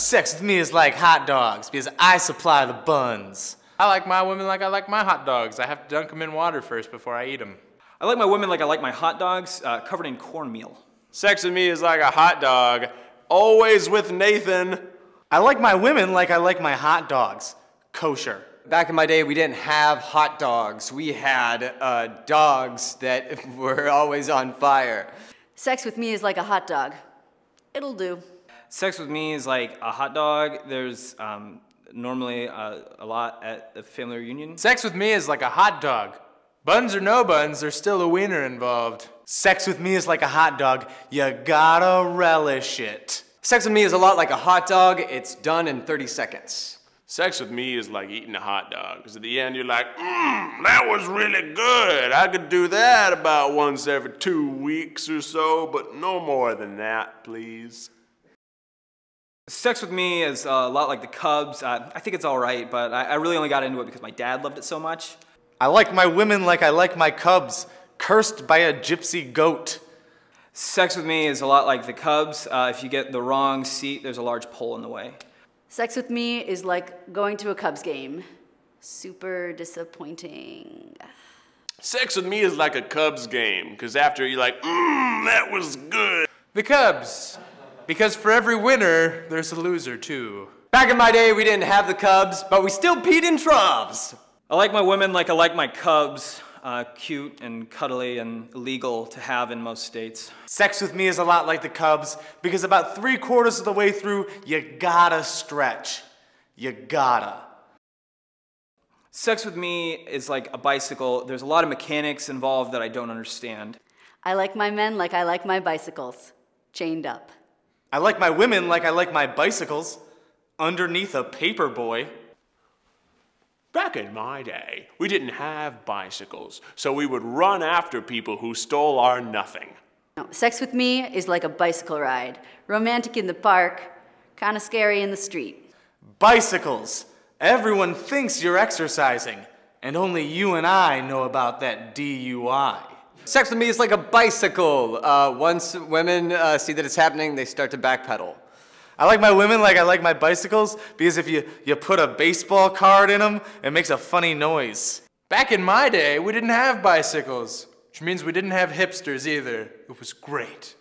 Sex with me is like hot dogs because I supply the buns. I like my women like I like my hot dogs. I have to dunk them in water first before I eat them. I like my women like I like my hot dogs, covered in cornmeal. Sex with me is like a hot dog, always with Nathan. I like my women like I like my hot dogs, kosher. Back in my day, we didn't have hot dogs. We had dogs that were always on fire. Sex with me is like a hot dog. It'll do. Sex with me is like a hot dog. There's normally a lot at the family reunion. Sex with me is like a hot dog. Buns or no buns, there's still a wiener involved. Sex with me is like a hot dog. You gotta relish it. Sex with me is a lot like a hot dog. It's done in 30 seconds. Sex with me is like eating a hot dog, because at the end you're like, that was really good. I could do that about once every 2 weeks or so, but no more than that, please. Sex with me is a lot like the Cubs. I think it's all right, but I really only got into it because my dad loved it so much. I like my women like I like my cubs, cursed by a gypsy goat. Sex with me is a lot like the Cubs. If you get the wrong seat, there's a large pole in the way. Sex with me is like going to a Cubs game. Super disappointing. Sex with me is like a Cubs game, because after you're like, that was good. The Cubs. Because for every winner, there's a loser too. Back in my day, we didn't have the Cubs, but we still peed in troughs. I like my women like I like my Cubs. Cute and cuddly and illegal to have in most states. Sex with me is a lot like the Cubs because about 3/4 of the way through, you gotta stretch. You gotta. Sex with me is like a bicycle. There's a lot of mechanics involved that I don't understand. I like my men like I like my bicycles. Chained up. I like my women like I like my bicycles. Underneath a paper boy. Back in my day, we didn't have bicycles, so we would run after people who stole our nothing. No, sex with me is like a bicycle ride. Romantic in the park, kind of scary in the street. Bicycles. Everyone thinks you're exercising, and only you and I know about that DUI. Sex with me is like a bicycle. Once women see that it's happening, they start to backpedal. I like my women like I like my bicycles because if you put a baseball card in them, it makes a funny noise. Back in my day, we didn't have bicycles, which means we didn't have hipsters either. It was great.